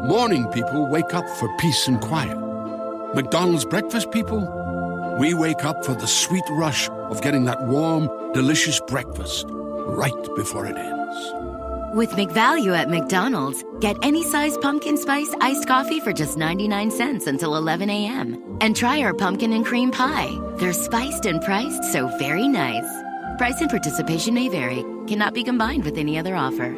Morning people wake up for peace and quiet. McDonald's breakfast people, we wake up for the sweet rush of getting that warm, delicious breakfast right before it ends. With McValue at McDonald's, get any size pumpkin spice iced coffee for just 99 cents until 11 a.m. And try our pumpkin and cream pie. They're spiced and priced so very nice. Price and participation may vary. Cannot be combined with any other offer.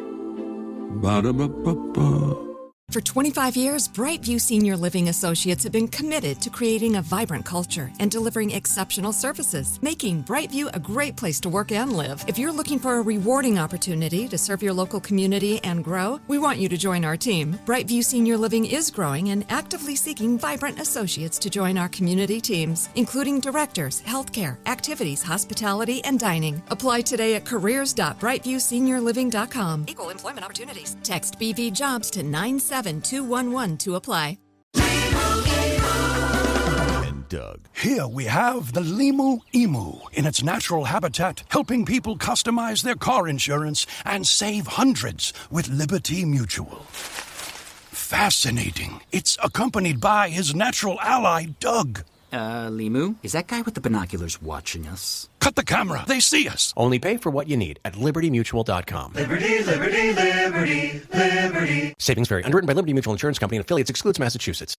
Ba-da-ba-ba-ba. For 25 years, Brightview Senior Living Associates have been committed to creating a vibrant culture and delivering exceptional services, making Brightview a great place to work and live. If you're looking for a rewarding opportunity to serve your local community and grow, we want you to join our team. Brightview Senior Living is growing and actively seeking vibrant associates to join our community teams, including directors, healthcare, activities, hospitality, and dining. Apply today at careers.brightviewseniorliving.com. Equal employment opportunities. Text BV Jobs to 97211 to apply. And Doug. Here we have the Limu Emu in its natural habitat, helping people customize their car insurance and save hundreds with Liberty Mutual. Fascinating. It's accompanied by his natural ally, Doug. Limu, is that guy with the binoculars watching us? Cut the camera. They see us. Only pay for what you need at libertymutual.com. Liberty, liberty, liberty, liberty. Savings vary. Underwritten by Liberty Mutual Insurance Company and affiliates. Excludes Massachusetts.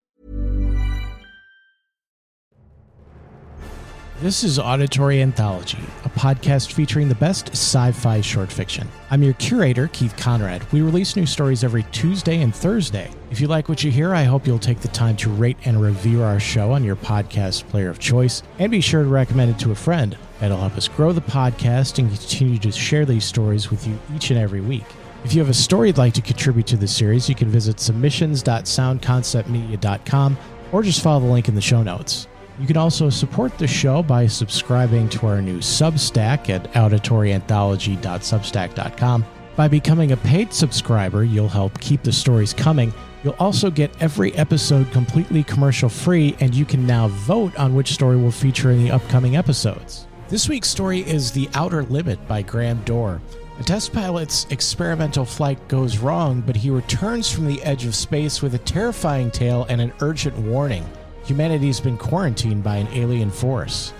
This is Auditory Anthology, a podcast featuring the best sci-fi short fiction. I'm your curator, Keith Conrad. We release new stories every Tuesday and Thursday. If you like what you hear, I hope you'll take the time to rate and review our show on your podcast player of choice, and be sure to recommend it to a friend. That'll help us grow the podcast and continue to share these stories with you each and every week. If you have a story you'd like to contribute to the series, you can visit submissions.soundconceptmedia.com or just follow the link in the show notes. You can also support the show by subscribing to our new Substack at auditoryanthology.substack.com. By becoming a paid subscriber, you'll help keep the stories coming. You'll also get every episode completely commercial-free, and you can now vote on which story will feature in the upcoming episodes. This week's story is The Outer Limit by Doar. A test pilot's experimental flight goes wrong, but he returns from the edge of space with a terrifying tale and an urgent warning. Humanity's been quarantined by an alien force.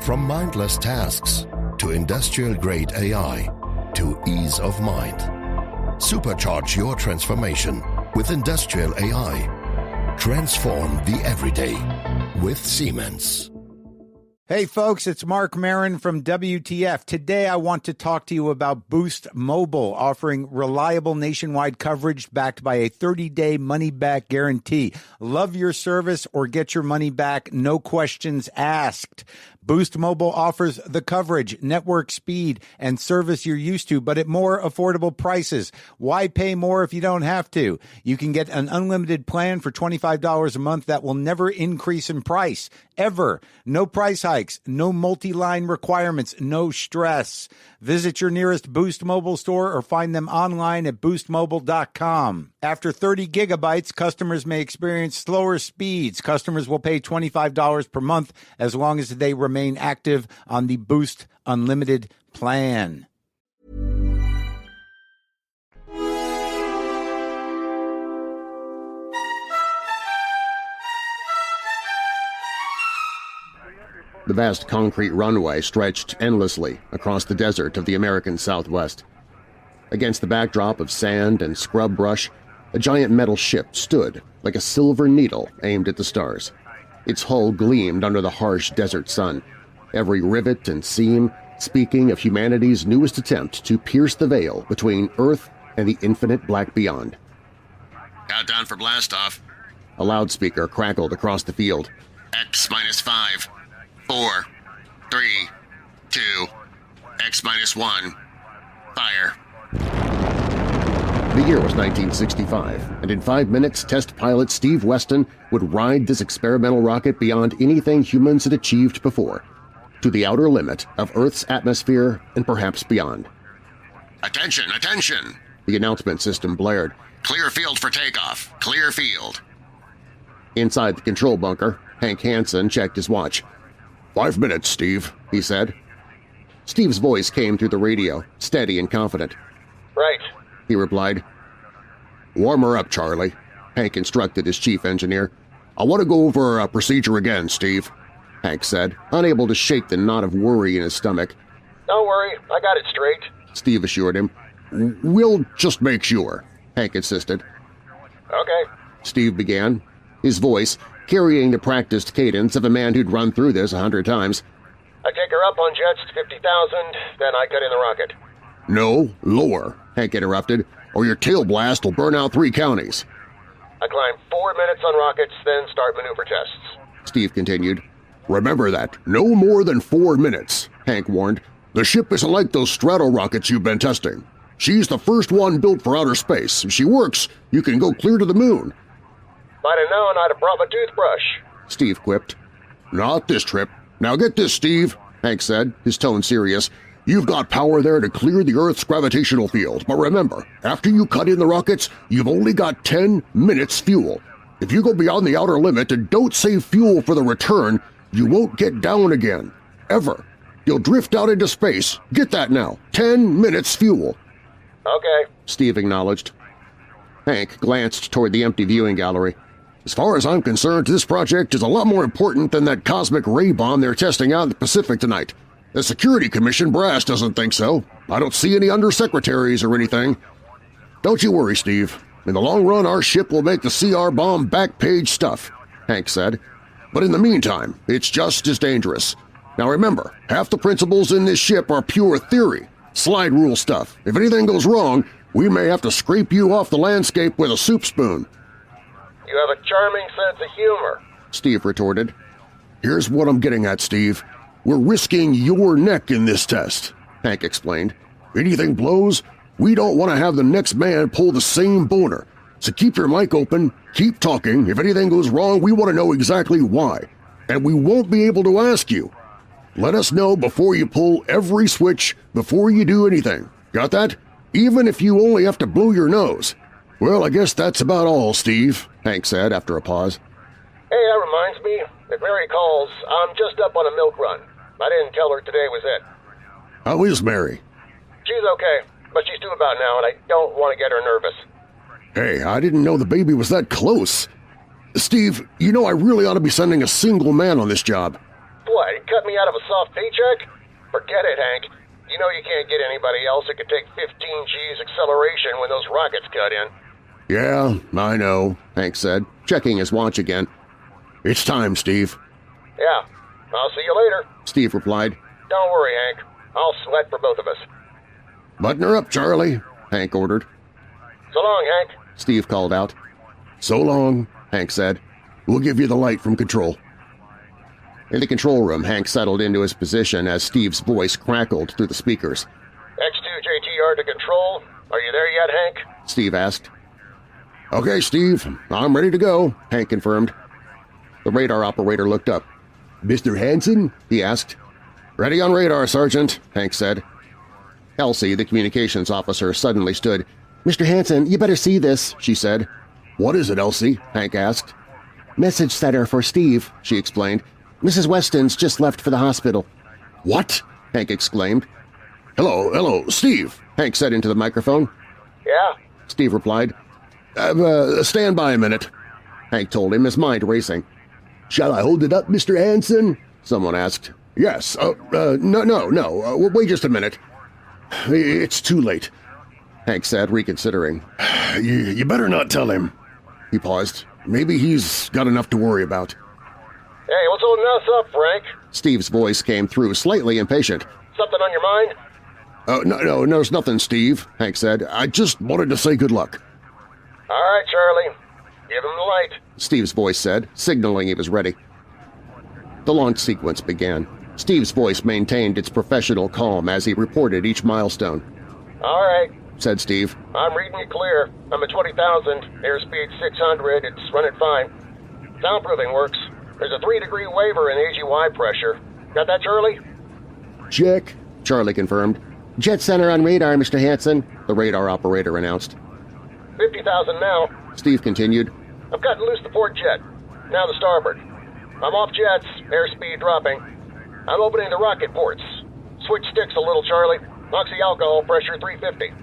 From mindless tasks to industrial-grade AI to ease of mind. Supercharge your transformation with industrial AI. Transform the everyday with Siemens. Hey folks, it's Mark Marin from WTF. Today I want to talk to you about Boost Mobile, offering reliable nationwide coverage backed by a 30-day money-back guarantee. Love your service or get your money back, no questions asked. Boost Mobile offers the coverage, network speed, and service you're used to, but at more affordable prices. Why pay more if you don't have to? You can get an unlimited plan for $25 a month that will never increase in price, ever. No price hikes, no multi-line requirements, no stress. Visit your nearest Boost Mobile store or find them online at boostmobile.com. After 30 gigabytes, customers may experience slower speeds. Customers will pay $25 per month as long as they remain active on the Boost Unlimited plan. The vast concrete runway stretched endlessly across the desert of the American Southwest. Against the backdrop of sand and scrub brush, a giant metal ship stood like a silver needle aimed at the stars. Its hull gleamed under the harsh desert sun, every rivet and seam speaking of humanity's newest attempt to pierce the veil between Earth and the infinite black beyond. Countdown for blastoff. A loudspeaker crackled across the field. X-5, 4, 3, 2, X-1, fire. The year was 1965, and in 5 minutes, test pilot Steve Weston would ride this experimental rocket beyond anything humans had achieved before, to the outer limit of Earth's atmosphere and perhaps beyond. Attention, attention! The announcement system blared. Clear field for takeoff. Clear field. Inside the control bunker, Hank Hansen checked his watch. 5 minutes, Steve, he said. Steve's voice came through the radio, steady and confident. Right. he replied. "Warm her up, Charlie," Hank instructed his chief engineer. "I want to go over a procedure again, Steve," Hank said, unable to shake the knot of worry in his stomach. "Don't worry, I got it straight," Steve assured him. "We'll just make sure," Hank insisted. "Okay," Steve began, his voice carrying the practiced cadence of a man who'd run through this 100 times. "I take her up on jets to 50,000, then I cut in the rocket." "No, lower," Hank interrupted, "or your tail blast will burn out 3 counties." "I climb 4 minutes on rockets, then start maneuver tests," Steve continued. "Remember that. No more than 4 minutes," Hank warned. "The ship isn't like those strato-rockets you've been testing. She's the first one built for outer space. If she works, you can go clear to the moon." "Might have known I'd have brought my toothbrush," Steve quipped. "Not this trip. Now get this, Steve," Hank said, his tone serious. "You've got power there to clear the Earth's gravitational field, but remember, after you cut in the rockets, you've only got 10 minutes fuel. If you go beyond the outer limit and don't save fuel for the return, you won't get down again. Ever. You'll drift out into space. Get that now. 10 minutes fuel." "Okay," Steve acknowledged. Hank glanced toward the empty viewing gallery. "As far as I'm concerned, this project is a lot more important than that cosmic ray bomb they're testing out in the Pacific tonight. The Security Commission brass doesn't think so. I don't see any undersecretaries or anything. Don't you worry, Steve. In the long run, our ship will make the CR bomb back-page stuff," Hank said. "But in the meantime, it's just as dangerous. Now remember, half the principles in this ship are pure theory, slide rule stuff. If anything goes wrong, we may have to scrape you off the landscape with a soup spoon." "You have a charming sense of humor," Steve retorted. "Here's what I'm getting at, Steve. We're risking your neck in this test," Hank explained. "Anything blows, we don't want to have the next man pull the same boner. So keep your mic open, keep talking. If anything goes wrong, we want to know exactly why. And we won't be able to ask you. Let us know before you pull every switch, before you do anything. Got that? Even if you only have to blow your nose." "Well, I guess that's about all, Steve," Hank said after a pause. "Hey, that reminds me. If Mary calls, I'm just up on a milk run. I didn't tell her today was it." "How is Mary?" "She's okay, but she's due about now, and I don't want to get her nervous." "Hey, I didn't know the baby was that close. Steve, you know I really ought to be sending a single man on this job." "What, you cut me out of a soft paycheck? Forget it, Hank. You know you can't get anybody else that could take 15 G's acceleration when those rockets cut in." "Yeah, I know," Hank said, checking his watch again. "It's time, Steve." "Yeah, I'll see you later," Steve replied. "Don't worry, Hank. I'll sweat for both of us." "Button her up, Charlie," Hank ordered. "So long, Hank," Steve called out. "So long," Hank said. "We'll give you the light from control." In the control room, Hank settled into his position as Steve's voice crackled through the speakers. "X2JTR to control. Are you there yet, Hank?" Steve asked. "Okay, Steve, I'm ready to go," Hank confirmed. The radar operator looked up. "Mr. Hansen?" he asked. "Ready on radar, Sergeant," Hank said. Elsie, the communications officer, suddenly stood. "Mr. Hansen, you better see this," she said. "What is it, Elsie?" Hank asked. "Message center for Steve," she explained. "Mrs. Weston's just left for the hospital." "What?" Hank exclaimed. Hello, Steve," Hank said into the microphone. "Yeah?" Steve replied. Stand by a minute," Hank told him, his mind racing. "Shall I hold it up, Mr. Hansen?" someone asked. "Yes. No. Wait just a minute." "It's too late," Hank said, reconsidering. You better not tell him." He paused. "Maybe he's got enough to worry about." "Hey, what's holding us up, Frank?" Steve's voice came through, slightly impatient. "Something on your mind?" No, there's nothing, Steve," Hank said. "I just wanted to say good luck." "All right, Charlie. Give him the light," Steve's voice said, signaling he was ready. The launch sequence began. Steve's voice maintained its professional calm as he reported each milestone. "All right," said Steve. "I'm reading you clear. I'm at 20,000, airspeed 600, it's running fine. Soundproofing works. There's a 3-degree waiver in AGY pressure. Got that, Charlie?" "Check," Charlie confirmed. "Jet center on radar, Mr. Hansen," the radar operator announced. 50,000 now," Steve continued. "I'm cutting loose the port jet. Now the starboard. I'm off jets, airspeed dropping. I'm opening the rocket ports. Switch sticks a little, Charlie. Oxy alcohol pressure 350.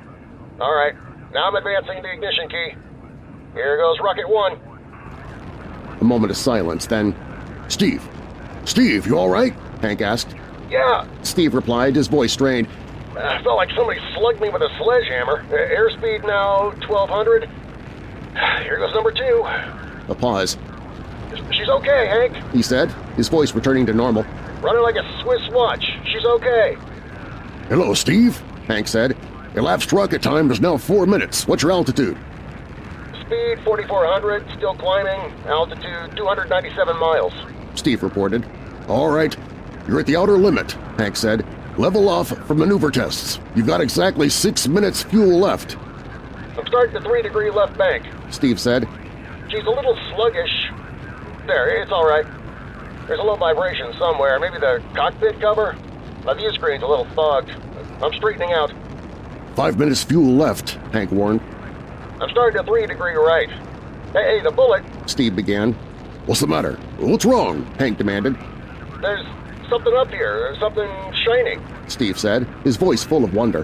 All right, Now I'm advancing the ignition key. Here goes rocket 1. A moment of silence, then, "Steve! Steve, you all right?" Hank asked. Yeah. Steve replied, his voice strained. I felt like somebody slugged me with a sledgehammer. Airspeed now 1,200. Here goes number 2. A pause. She's okay, Hank, he said, his voice returning to normal. Running like a Swiss watch. She's okay. "Hello, Steve," Hank said. "Elapsed rocket time is now 4 minutes. What's your altitude?" Speed 4,400, still climbing. Altitude 297 miles. Steve reported. "All right. You're at the outer limit," Hank said. "Level off for maneuver tests. You've got exactly 6 minutes fuel left." I'm starting to 3-degree left bank, Steve said. She's a little sluggish. There, it's all right. There's a low vibration somewhere. Maybe the cockpit cover? My view screen's a little fogged. I'm straightening out. 5 minutes fuel left, Hank warned. I'm starting to 3-degree right. Hey, the bullet. Steve began. "What's the matter? What's wrong?" Hank demanded. There's something up here. Something shining. Steve said, his voice full of wonder.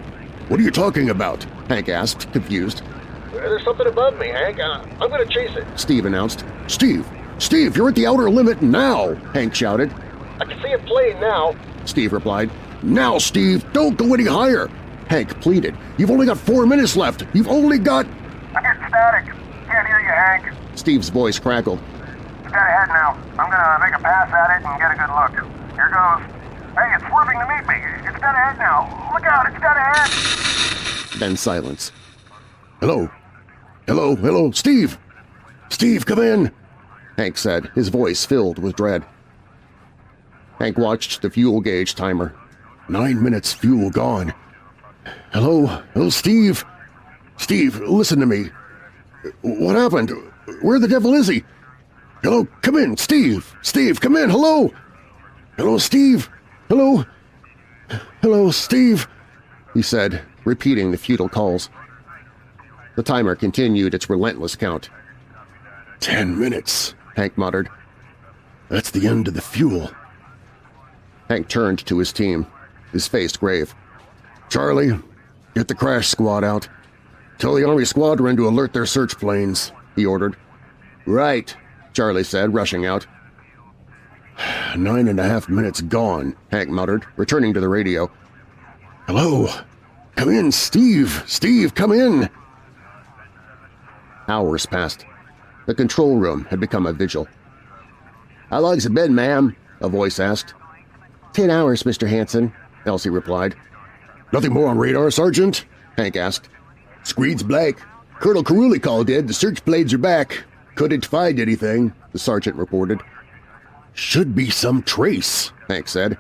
"What are you talking about?" Hank asked, confused. There's something above me, Hank. I'm going to chase it. Steve announced. Steve, you're at the outer limit now!" Hank shouted. I can see it plain now. Steve replied. "Now, Steve, don't go any higher!" Hank pleaded. "You've only got 4 minutes left. You've only got—" "I get static. Can't hear you, Hank." Steve's voice crackled. "It's dead ahead now. I'm gonna make a pass at it and get a good look. Here goes. Hey, it's swerving to meet me. It's dead ahead now. Look out, it's dead ahead." Then silence. "Hello? Hello, Steve! Steve, come in!" Hank said, his voice filled with dread. Hank watched the fuel gauge timer. 9 minutes fuel gone. Hello, Steve? Steve, listen to me. What happened? Where the devil is he? Hello, come in, Steve! Steve, come in, hello! Hello, Steve! Hello, Steve! He said, repeating the futile calls. The timer continued its relentless count. 10 minutes, Hank muttered. "That's the end of the fuel." Hank turned to his team, his face grave. "Charlie, get the crash squad out. Tell the Army squadron to alert their search planes," he ordered. "Right," Charlie said, rushing out. 9.5 minutes gone, Hank muttered, returning to the radio. "Hello? Come in, Steve! Steve, come in!" Hours passed. The control room had become a vigil. "How long's it been, ma'am?" a voice asked. 10 hours, Mr. Hansen," Elsie replied. "Nothing more on radar, Sergeant?" Hank asked. "Screen's blank. Colonel Carulli called in. The search planes are back. Couldn't find anything," the sergeant reported. "Should be some trace," Hank said.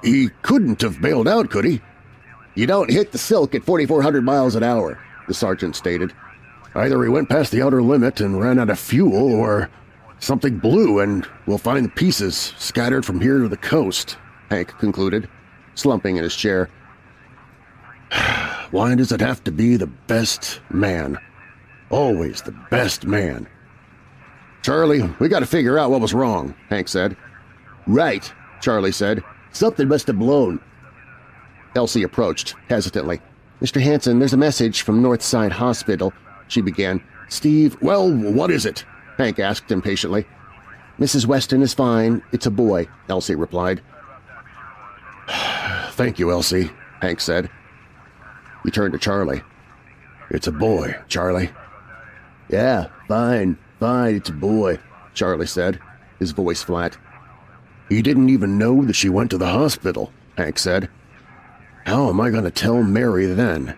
"He couldn't have bailed out, could he?" "You don't hit the silk at 4,400 miles an hour," the sergeant stated. "Either he went past the outer limit and ran out of fuel, or something blew and we'll find the pieces scattered from here to the coast," Hank concluded, slumping in his chair. "Why does it have to be the best man? Always the best man." "Charlie, we got to figure out what was wrong," Hank said. "Right," Charlie said. "Something must have blown." Elsie approached, hesitantly. "Mr. Hansen, there's a message from Northside Hospital," she began. "Steve—" "Well, what is it?" Hank asked impatiently. "Mrs. Weston is fine. It's a boy," Elsie replied. "Thank you, Elsie," Hank said. He turned to Charlie. "It's a boy, Charlie." "Yeah, fine, it's a boy," Charlie said, his voice flat. "He didn't even know that she went to the hospital," Hank said. "How am I going to tell Mary then?"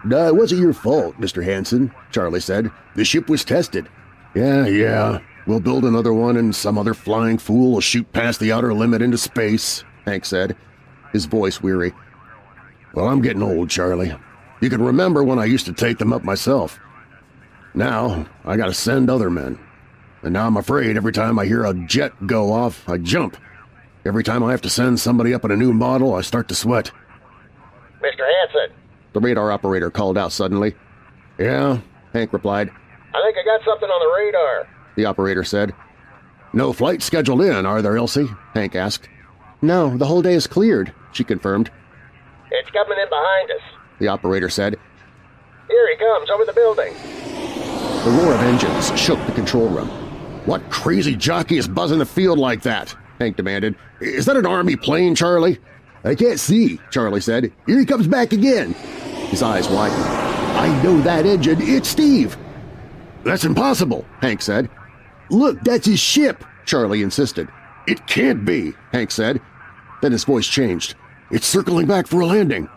"No, it wasn't your fault, Mr. Hansen," Charlie said. "The ship was tested." Yeah. We'll build another one and some other flying fool will shoot past the outer limit into space," Hank said, his voice weary. "Well, I'm getting old, Charlie. You can remember when I used to take them up myself. Now I got to send other men. And now I'm afraid every time I hear a jet go off, I jump. Every time I have to send somebody up in a new model, I start to sweat." Mr. Hansen, the radar operator called out suddenly. "Yeah," Hank replied. I think I got something on the radar," the operator said. "No flights scheduled in, are there, Elsie?" Hank asked. "No, the whole day is cleared," she confirmed. "It's coming in behind us," the operator said. "Here he comes, over the building. The roar of engines shook the control room. "What crazy jockey is buzzing the field like that?" Hank demanded. "Is that an Army plane, Charlie?" "I can't see," Charlie said. "Here he comes back again." His eyes widened. "I know that engine. It's Steve." "That's impossible," Hank said. "Look, that's his ship," Charlie insisted. "It can't be," Hank said. Then his voice changed. "It's circling back for a landing."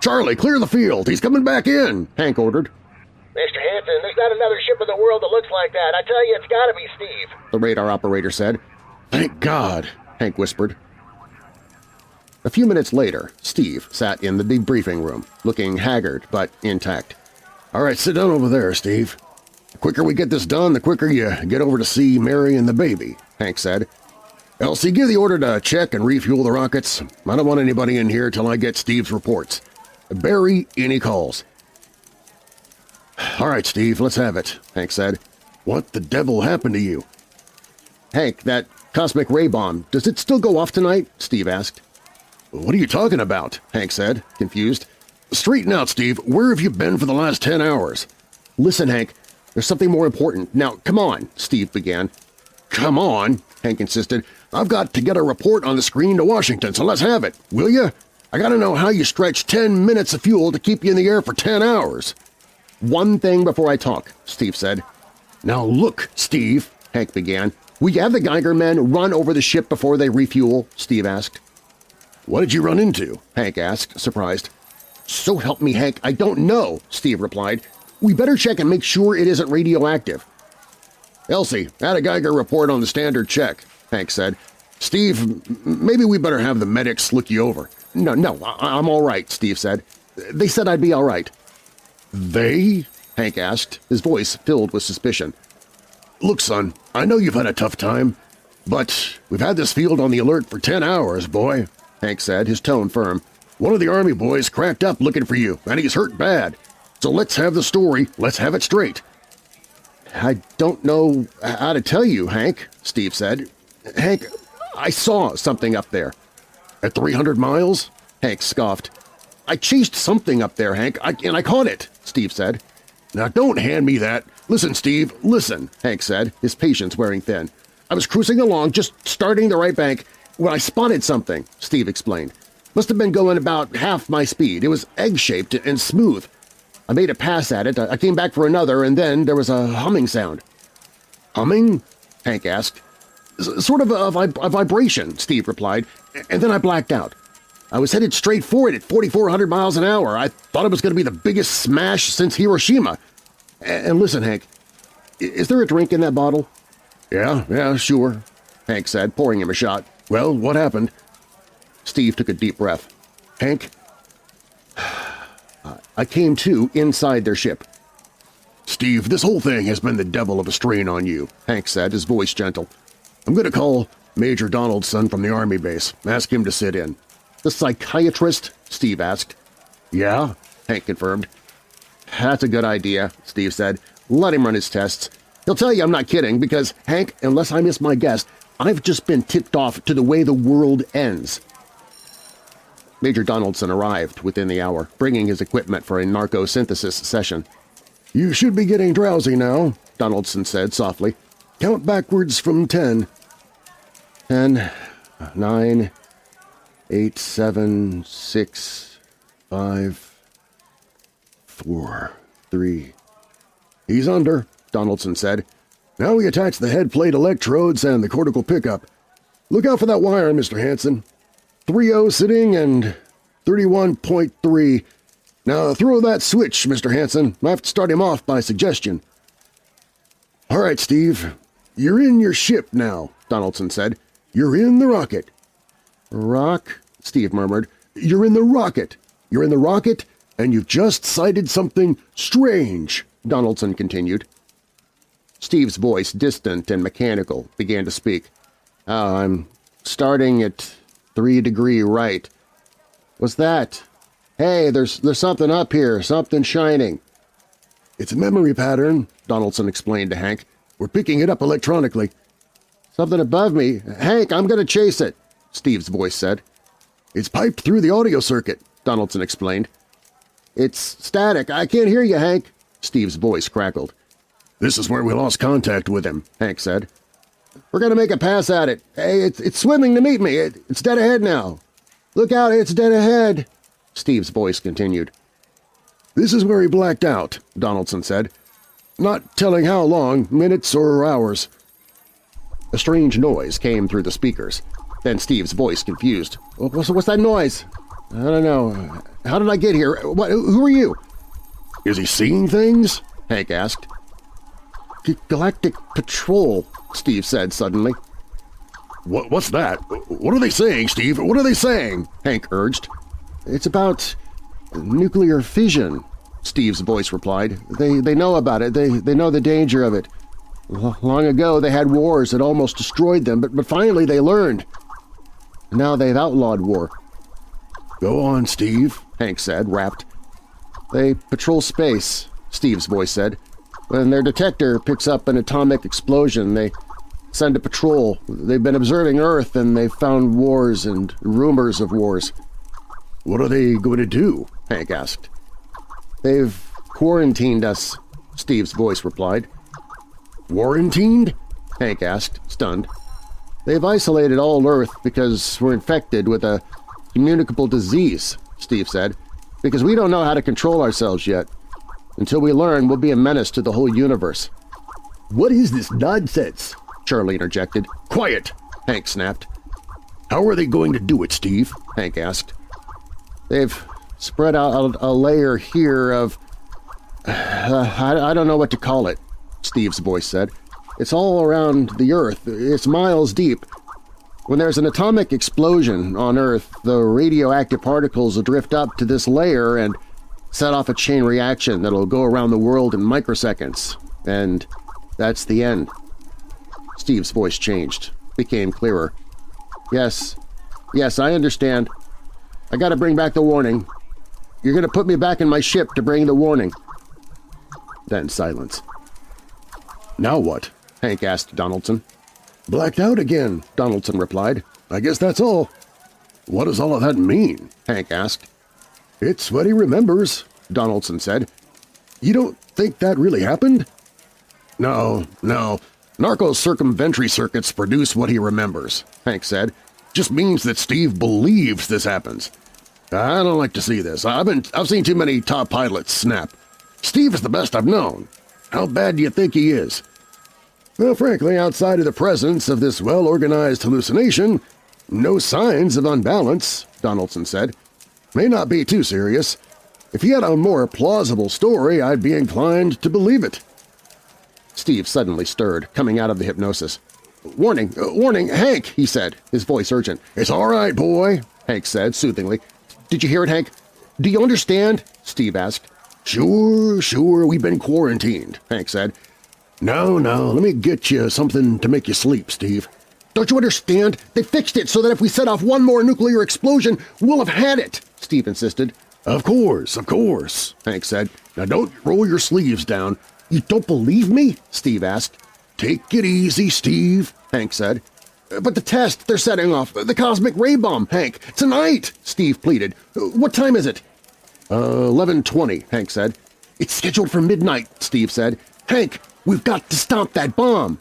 "Charlie, clear the field. He's coming back in," Hank ordered. Mr. Hanson, there's not another ship in the world that looks like that. I tell you, it's gotta be Steve, the radar operator said. "Thank God," Hank whispered. A few minutes later, Steve sat in the debriefing room, looking haggard but intact. "All right, sit down over there, Steve. The quicker we get this done, the quicker you get over to see Mary and the baby," Hank said. "Elsie, give the order to check and refuel the rockets. I don't want anybody in here till I get Steve's reports. Bury any calls." "All right, Steve, let's have it," Hank said. "What the devil happened to you?" "Hank, that cosmic ray bomb, does it still go off tonight?" Steve asked. "What are you talking about?" Hank said, confused. "Straighten out, Steve. Where have you been for the last 10 hours? "Listen, Hank, there's something more important. Now, come on," Steve began. "Come on," Hank insisted. "I've got to get a report on the screen to Washington, so let's have it, will you? I gotta know how you stretch 10 minutes of fuel to keep you in the air for 10 hours. "One thing before I talk," Steve said. "Now look, Steve," Hank began. "Will you have the Geiger men run over the ship before they refuel?" Steve asked. "What did you run into?" Hank asked, surprised. "So help me, Hank, I don't know," Steve replied. "We better check and make sure it isn't radioactive." "Elsie, add a Geiger report on the standard check," Hank said. "Steve, maybe we better have the medics look you over." No, I'm all right," Steve said. "They said I'd be all right." "They?" Hank asked, his voice filled with suspicion. "Look, son, I know you've had a tough time, but we've had this field on the alert for 10 hours, boy," Hank said, his tone firm. "One of the Army boys cracked up looking for you, and he's hurt bad. So let's have the story. Let's have it straight." "I don't know how to tell you, Hank," Steve said. "Hank, I saw something up there." "At 300 miles? Hank scoffed. "I chased something up there, Hank, and I caught it," Steve said. "Now don't hand me that. Listen, Steve, listen," Hank said, his patience wearing thin. "I was cruising along, just starting the right bank, when I spotted something," Steve explained. "Must have been going about half my speed. It was egg-shaped and smooth. I made a pass at it. I came back for another, and then there was a humming sound." "Humming?" Hank asked. "Sort of a vibration," Steve replied, "and then I blacked out. I was headed straight for it at 4,400 miles an hour. I thought it was going to be the biggest smash since Hiroshima. And listen, Hank, is there a drink in that bottle?" Yeah, sure," Hank said, pouring him a shot. "Well, what happened?" Steve took a deep breath. "Hank, I came to inside their ship." "Steve, this whole thing has been the devil of a strain on you," Hank said, his voice gentle. "I'm going to call Major Donaldson from the Army base. Ask him to sit in." "The psychiatrist?" Steve asked. "Yeah," Hank confirmed. "That's a good idea," Steve said. "Let him run his tests. He'll tell you I'm not kidding because, Hank, unless I miss my guess, I've just been tipped off to the way the world ends." Major Donaldson arrived within the hour, bringing his equipment for a narco-synthesis session. "You should be getting drowsy now," Donaldson said softly. "Count backwards from 10. 10, 9, 8, 7, 6, 5, 4, 3. "He's under," Donaldson said. "Now we attach the head plate electrodes and the cortical pickup. Look out for that wire, Mr. Hanson. 3.0 sitting and 31.3. Now throw that switch, Mr. Hanson. I have to start him off by suggestion." "All right, Steve. You're in your ship now," Donaldson said. "You're in the rocket." "Rock?" Steve murmured. "You're in the rocket. You're in the rocket, and you've just sighted something strange," Donaldson continued. Steve's voice, distant and mechanical, began to speak. I'm starting at 3° right. What's that? Hey, there's something up here, something shining." "It's a memory pattern," Donaldson explained to Hank. "We're picking it up electronically." "Something above me. Hank, I'm going to chase it," Steve's voice said. "It's piped through the audio circuit," Donaldson explained. "It's static. I can't hear you, Hank," Steve's voice crackled. "This is where we lost contact with him," Hank said. "We're going to make a pass at it. Hey, it's swimming to meet me. It's dead ahead now. Look out, it's dead ahead," Steve's voice continued. "This is where he blacked out," Donaldson said. "Not telling how long, minutes or hours." A strange noise came through the speakers. Then Steve's voice confused. What's that noise? "I don't know. How did I get here? Who are you?" "Is he seeing things?" Hank asked. "Galactic Patrol," Steve said suddenly. What's that? What are they saying, Steve? What are they saying?" Hank urged. "It's about nuclear fission," Steve's voice replied. They know about it. They know the danger of it. Long ago they had wars that almost destroyed them, but finally they learned. Now they've outlawed war." "Go on, Steve," Hank said, rapt. "They patrol space," Steve's voice said. "When their detector picks up an atomic explosion, they send a patrol. They've been observing Earth, and they've found wars and rumors of wars." "What are they going to do?" Hank asked. "They've quarantined us," Steve's voice replied. "Quarantined?" Hank asked, stunned. "They've isolated all Earth because we're infected with a communicable disease," Steve said, "because we don't know how to control ourselves yet. Until we learn, we'll be a menace to the whole universe." "What is this nonsense?" Charlie interjected. "Quiet!" Hank snapped. "How are they going to do it, Steve?" Hank asked. "They've spread out a layer here of… I don't know what to call it," Steve's voice said. "It's all around the Earth. It's miles deep. When there's an atomic explosion on Earth, the radioactive particles will drift up to this layer and set off a chain reaction that'll go around the world in microseconds. And that's the end." Steve's voice changed, became clearer. Yes, I understand. I gotta bring back the warning. You're gonna put me back in my ship to bring the warning." Then silence. "Now what?" Hank asked Donaldson. "Blacked out again," Donaldson replied. "I guess that's all." "What does all of that mean?" Hank asked. "It's what he remembers," Donaldson said. "You don't think that really happened?" No. Narco's circumventory circuits produce what he remembers," Hank said. "Just means that Steve believes this happens. I don't like to see this. I've seen too many top pilots snap. Steve is the best I've known. How bad do you think he is?" "Well, frankly, outside of the presence of this well-organized hallucination, no signs of unbalance," Donaldson said. "May not be too serious. If he had a more plausible story, I'd be inclined to believe it." Steve suddenly stirred, coming out of the hypnosis. Warning, Hank," he said, his voice urgent. "It's all right, boy," Hank said soothingly. "Did you hear it, Hank? Do you understand?" Steve asked. Sure, we've been quarantined," Hank said. No, let me get you something to make you sleep, Steve." "Don't you understand? They fixed it so that if we set off one more nuclear explosion, we'll have had it," Steve insisted. Of course," Hank said. "Now don't roll your sleeves down." "You don't believe me?" Steve asked. "Take it easy, Steve," Hank said. "But the test they're setting off, the cosmic ray bomb, Hank. Tonight," Steve pleaded. "What time is it?" 11:20, Hank said. "It's scheduled for midnight," Steve said. "Hank, we've got to stop that bomb."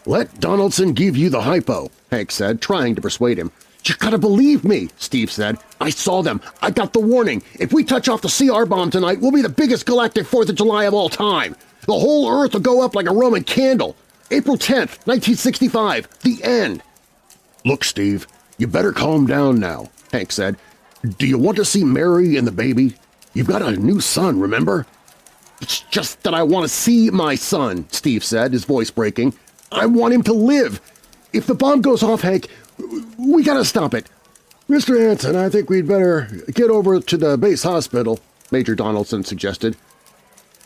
"Let Donaldson give you the hypo," Hank said, trying to persuade him. "You gotta believe me," Steve said. "I saw them. I got the warning. If we touch off the CR bomb tonight, we'll be the biggest galactic 4th of July of all time. The whole Earth will go up like a Roman candle. April 10th, 1965. The end." "Look, Steve, you better calm down now," Hank said. "Do you want to see Mary and the baby? You've got a new son, remember?" "It's just that I want to see my son," Steve said, his voice breaking. "I want him to live. If the bomb goes off, Hank, we gotta stop it." "Mr. Hanson, I think we'd better get over to the base hospital," Major Donaldson suggested.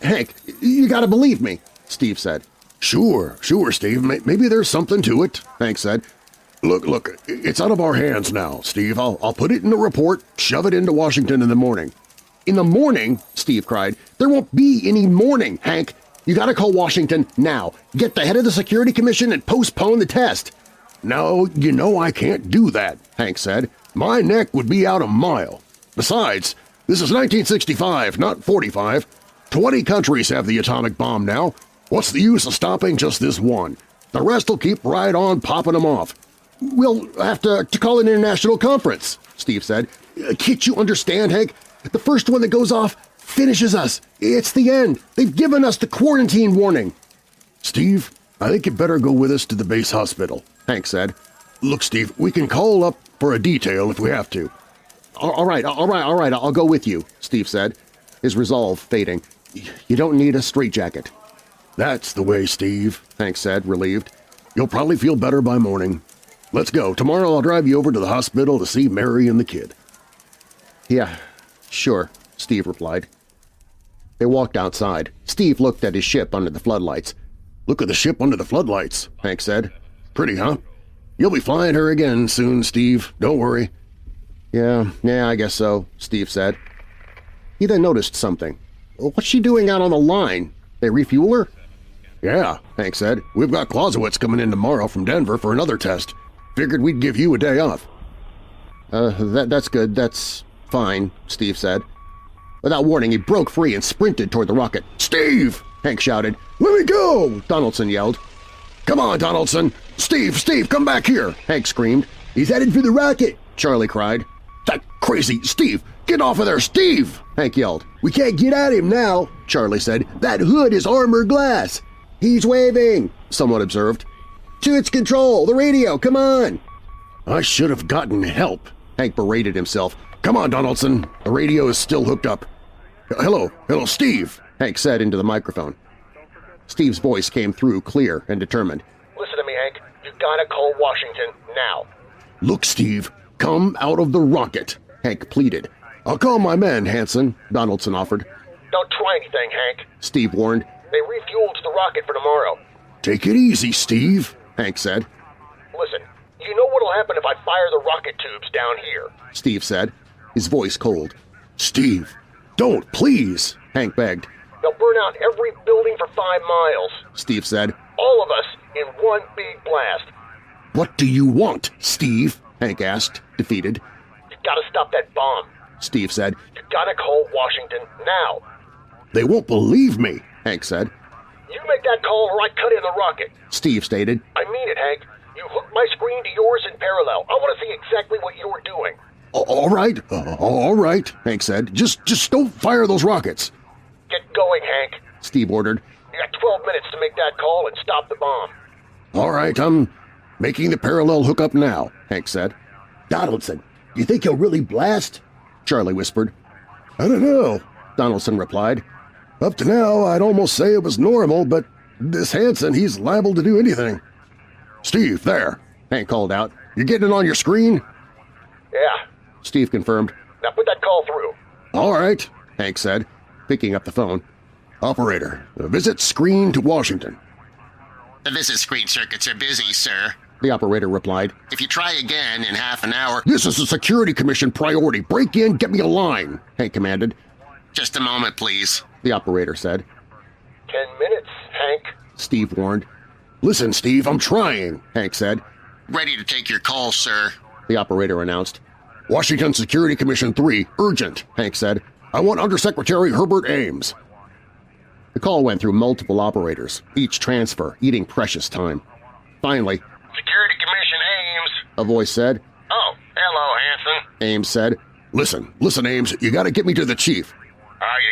"Hank, you gotta believe me," Steve said. Sure, Steve. Maybe there's something to it," Hank said. Look, it's out of our hands now, Steve. I'll put it in a report, shove it into Washington in the morning." "In the morning?" Steve cried. "There won't be any morning, Hank. You gotta call Washington now. Get the head of the Security Commission and postpone the test." "No, you know I can't do that," Hank said. "My neck would be out a mile. Besides, this is 1965, not 45. 20 countries have the atomic bomb now. What's the use of stopping just this one? The rest will keep right on popping them off. We'll have to call an international conference, Steve said. Can't you understand, Hank? The first one that goes off finishes us. It's the end. They've given us the quarantine warning. Steve, I think you better go with us to the base hospital, Hank said. Look, Steve, we can call up for a detail if we have to. All right, I'll go with you, Steve said, his resolve fading. You don't need a straitjacket. That's the way, Steve, Hank said, relieved. You'll probably feel better by morning. Let's go. Tomorrow I'll drive you over to the hospital to see Mary and the kid. Yeah, sure, Steve replied. They walked outside. Steve looked at his ship under the floodlights. Look at the ship under the floodlights, Hank said. Pretty, huh? You'll be flying her again soon, Steve. Don't worry. Yeah, I guess so, Steve said. He then noticed something. What's she doing out on the line? They refuel her? Yeah, Hank said. We've got Clausewitz coming in tomorrow from Denver for another test. Figured we'd give you a day off. That's good. That's fine, Steve said. Without warning, he broke free and sprinted toward the rocket. Steve! Hank shouted. Let me go! Donaldson yelled. Come on, Donaldson! Steve, come back here! Hank screamed. He's headed for the rocket! Charlie cried. That crazy Steve! Get off of there, Steve! Hank yelled. We can't get at him now, Charlie said. That hood is armor glass. He's waving, someone observed. To its control, the radio, come on! I should have gotten help, Hank berated himself. Come on, Donaldson, the radio is still hooked up. Hello, Steve, Hank said into the microphone. Steve's voice came through clear and determined. Listen to me, Hank. You gotta call Washington now. Look, Steve, come out of the rocket, Hank pleaded. I'll call my men, Hanson, Donaldson offered. Don't try anything, Hank, Steve warned. They refueled the rocket for tomorrow. Take it easy, Steve, Hank said. Listen, you know what'll happen if I fire the rocket tubes down here, Steve said, his voice cold. Steve, don't, please, Hank begged. They'll burn out every building for 5 miles, Steve said. All of us in one big blast. What do you want, Steve? Hank asked, defeated. You gotta stop that bomb, Steve said. You gotta call Washington now. They won't believe me, Hank said. You make that call or I cut in the rocket, Steve stated. I mean it, Hank. You hook my screen to yours in parallel. I want to see exactly what you're doing. All right, Hank said. Just don't fire those rockets. Get going, Hank, Steve ordered. You got 12 minutes to make that call and stop the bomb. All right, I'm making the parallel hookup now, Hank said. Donaldson, you think he'll really blast? Charlie whispered. I don't know, Donaldson replied. Up to now, I'd almost say it was normal, but this Hanson, he's liable to do anything. Steve, there, Hank called out. You getting it on your screen? Yeah, Steve confirmed. Now put that call through. All right, Hank said, picking up the phone. Operator, visit screen to Washington. The visit screen circuits are busy, sir, the operator replied. If you try again in half an hour— This is a Security Commission priority. Break in, get me a line, Hank commanded. Just a moment, please, the operator said. 10 minutes, Hank, Steve warned. Listen, Steve, I'm trying, Hank said. Ready to take your call, sir, the operator announced. Washington Security Commission 3, urgent, Hank said. I want Undersecretary Herbert Ames. The call went through multiple operators, each transfer eating precious time. Finally, Security Commission Ames, a voice said. Oh, hello, Hanson, Ames said. Listen, Ames, you gotta get me to the chief. Are you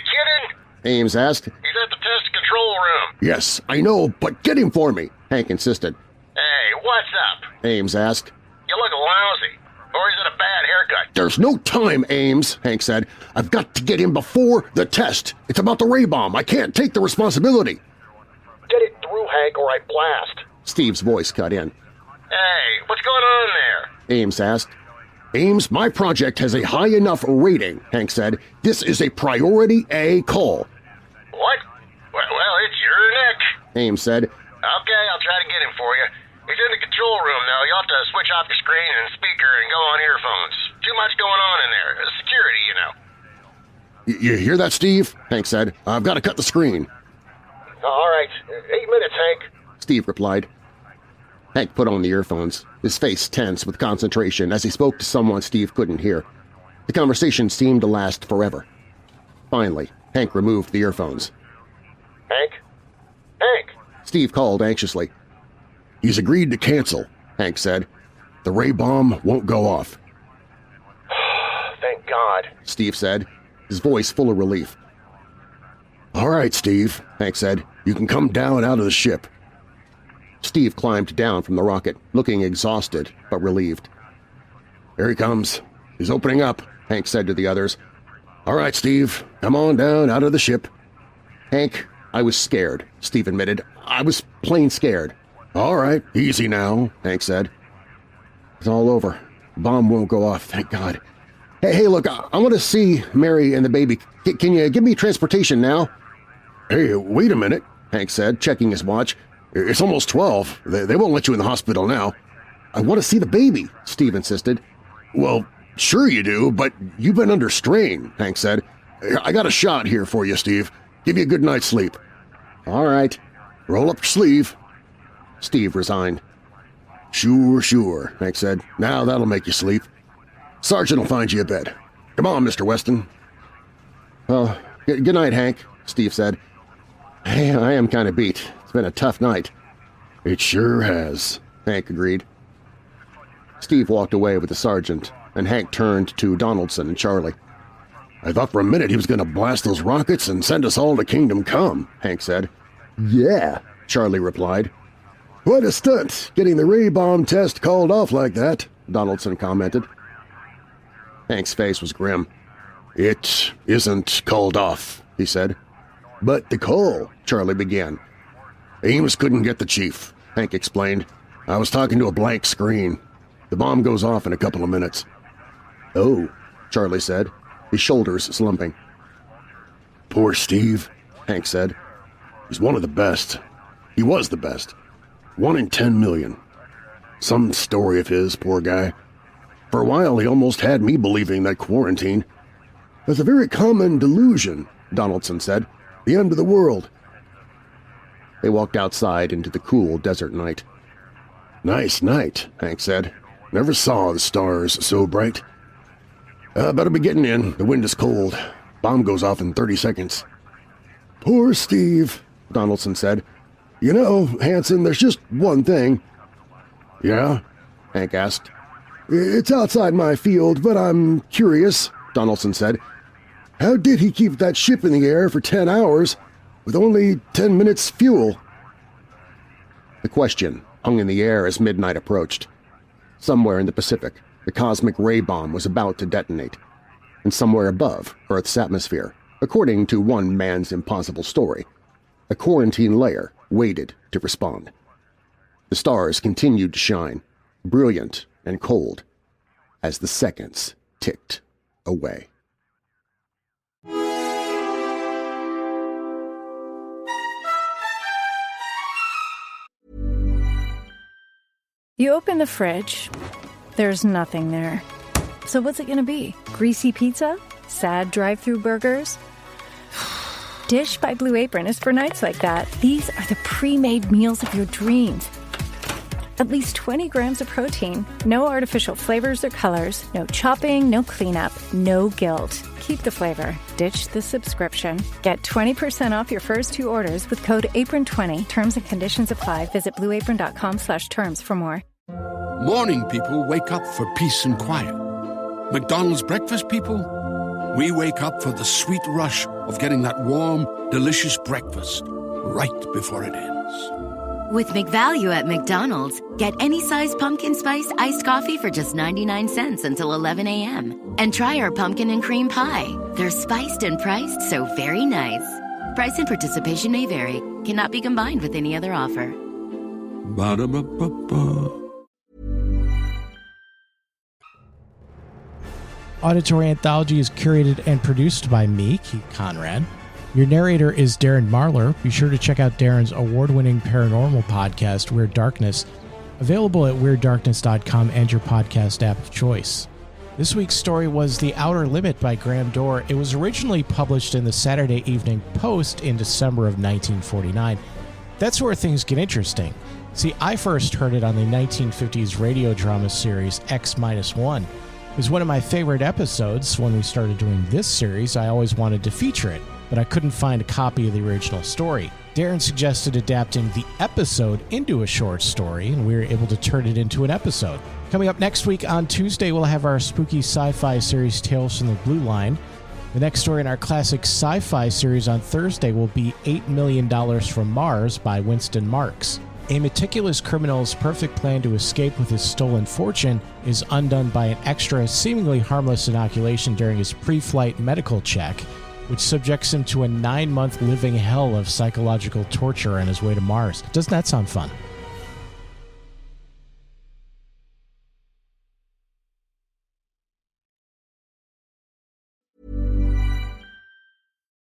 kidding? Ames asked. He's at the test control room. Yes, I know, but get him for me, Hank insisted. Hey, what's up? Ames asked. You look lousy. Or is it a bad haircut? There's no time, Ames, Hank said. I've got to get him before the test. It's about the ray bomb. I can't take the responsibility. Get it through, Hank, or I blast. Steve's voice cut in. Hey, what's going on there? Ames asked. Ames, my project has a high enough rating, Hank said. This is a priority A call. What? Well, it's your neck, Ames said. Okay, I'll try to get him for you. He's in the control room now. You'll have to switch off your screen and speaker and go on earphones. Too much going on in there. Security, you know. You hear that, Steve? Hank said. I've got to cut the screen. All right. 8 minutes, Hank, Steve replied. Hank put on the earphones, his face tense with concentration as he spoke to someone Steve couldn't hear. The conversation seemed to last forever. Finally, Hank removed the earphones. Hank? Hank! Steve called anxiously. "He's agreed to cancel," Hank said. "The ray bomb won't go off." Thank God, Steve said, his voice full of relief. "All right, Steve," Hank said. "You can come down out of the ship." Steve climbed down from the rocket, looking exhausted but relieved. "Here he comes. He's opening up," Hank said to the others. "All right, Steve, come on down out of the ship." "Hank, I was scared," Steve admitted. "I was plain scared." "All right, easy now," Hank said. "It's all over. The bomb won't go off, thank God. Hey, look, I want to see Mary and the baby. Can you give me transportation now?" "Hey, wait a minute," Hank said, checking his watch. "It's almost 12. They won't let you in the hospital now." "I want to see the baby," Steve insisted. "Well, sure you do, but you've been under strain," Hank said. "I got a shot here for you, Steve. Give you a good night's sleep." "All right. Roll up your sleeve." Steve resigned. Sure, Hank said. "Now that'll make you sleep. Sergeant will find you a bed. Come on, Mr. Weston." "Well, good night, Hank," Steve said. "Hey, I am kind of beat. It's been a tough night." "It sure has," Hank agreed. Steve walked away with the sergeant, and Hank turned to Donaldson and Charlie. "I thought for a minute he was going to blast those rockets and send us all to Kingdom Come," Hank said. "Yeah," Charlie replied. "What a stunt, getting the ray bomb test called off like that," Donaldson commented. Hank's face was grim. "It isn't called off," he said. "But the call," Charlie began. "Ames couldn't get the chief," Hank explained. "I was talking to a blank screen. The bomb goes off in a couple of minutes." "Oh," Charlie said, his shoulders slumping. "Poor Steve," Hank said. "He's one of the best. He was the best. 1 in 10 million. Some story of his, poor guy. For a while he almost had me believing that quarantine. That's a very common delusion," Donaldson said. "The end of the world." They walked outside into the cool desert night. "Nice night," Hank said. "Never saw the stars so bright. Better be getting in. The wind is cold. Bomb goes off in 30 seconds. "Poor Steve," Donaldson said. "You know, Hanson, there's just one thing." "Yeah?" Hank asked. "It's outside my field, but I'm curious," Donaldson said. "How did he keep that ship in the air for 10 hours with only 10 minutes fuel?" The question hung in the air as midnight approached. Somewhere in the Pacific, the cosmic ray bomb was about to detonate, and somewhere above Earth's atmosphere, according to one man's impossible story, a quarantine layer waited to respond. The stars continued to shine, brilliant and cold, as the seconds ticked away. You open the fridge, there's nothing there. So what's it gonna be? Greasy pizza? Sad drive-thru burgers? Dish by Blue Apron is for nights like that. These are the pre-made meals of your dreams. At least 20 grams of protein, no artificial flavors or colors, no chopping, no cleanup, no guilt. Keep the flavor. Ditch the subscription. Get 20% off your first 2 orders with code APRON20. Terms and conditions apply. Visit blueapron.com/terms for more. Morning people wake up for peace and quiet. McDonald's breakfast people, we wake up for the sweet rush of getting that warm, delicious breakfast right before it ends. With McValue at McDonald's, get any size pumpkin spice iced coffee for just 99 cents until 11 a.m. And try our pumpkin and cream pie. They're spiced and priced so very nice. Price and participation may vary. Cannot be combined with any other offer. Ba-da-ba-ba-ba. Auditory Anthology is curated and produced by me, Keith Conrad. Your narrator is Darren Marlar. Be sure to check out Darren's award-winning paranormal podcast, Weird Darkness, available at WeirdDarkness.com and your podcast app of choice. This week's story was The Outer Limit by Graham Doar. It was originally published in the Saturday Evening Post in December of 1949. That's where things get interesting. See, I first heard it on the 1950s radio drama series X-1. It was one of my favorite episodes. When we started doing this series, I always wanted to feature it. but I couldn't find a copy of the original story. Darren suggested adapting the episode into a short story, and we were able to turn it into an episode. Coming up next week on Tuesday, we'll have our spooky sci-fi series Tales from the Blue Line. The next story in our classic sci-fi series on Thursday will be $8 Million from Mars by Winston Marks. A meticulous criminal's perfect plan to escape with his stolen fortune is undone by an extra, seemingly harmless inoculation during his pre-flight medical check, which subjects him to a 9-month living hell of psychological torture on his way to Mars. Doesn't that sound fun?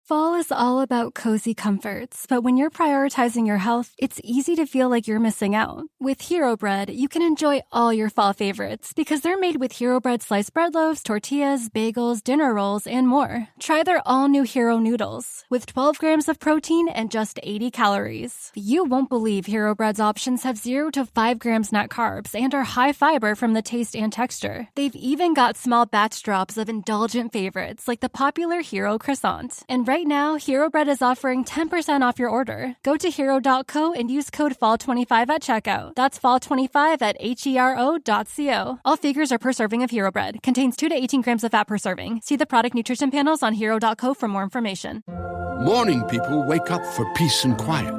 Fall is all about cozy comforts, but when you're prioritizing your health, it's easy to feel like you're missing out. With Hero Bread, you can enjoy all your fall favorites because they're made with Hero Bread sliced bread loaves, tortillas, bagels, dinner rolls, and more. Try their all-new Hero Noodles with 12 grams of protein and just 80 calories. You won't believe Hero Bread's options have 0 to 5 grams net carbs and are high fiber from the taste and texture. They've even got small batch drops of indulgent favorites like the popular Hero Croissant. And right now, Hero Bread is offering 10% off your order. Go to hero.co and use code FALL25 at checkout. That's FALL25 at hero.co. All figures are per serving of Hero Bread. Contains 2 to 18 grams of fat per serving. See the product nutrition panels on hero.co for more information. Morning people wake up for peace and quiet.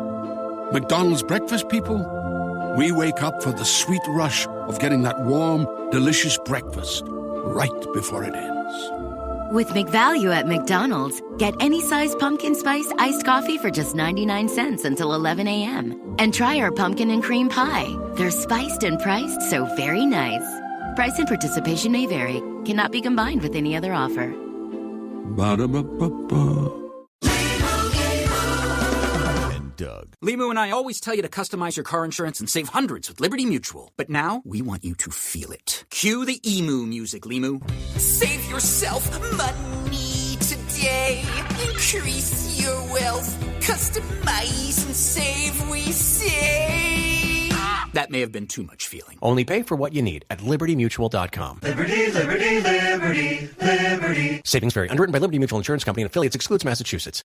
McDonald's breakfast people, we wake up for the sweet rush of getting that warm, delicious breakfast right before it ends. With McValue at McDonald's, get any size pumpkin spice iced coffee for just 99 cents until 11 a.m. And try our pumpkin and cream pie. They're spiced and priced so very nice. Price and participation may vary. Cannot be combined with any other offer. Ba-da-ba-ba-ba. Doug. Limu and I always tell you to customize your car insurance and save hundreds with Liberty Mutual. But now, we want you to feel it. Cue the emu music, Limu. Save yourself money today. Increase your wealth. Customize and save, we say. That may have been too much feeling. Only pay for what you need at libertymutual.com. Liberty, liberty, liberty, liberty. Savings vary. Underwritten by Liberty Mutual Insurance Company and affiliates. Excludes Massachusetts.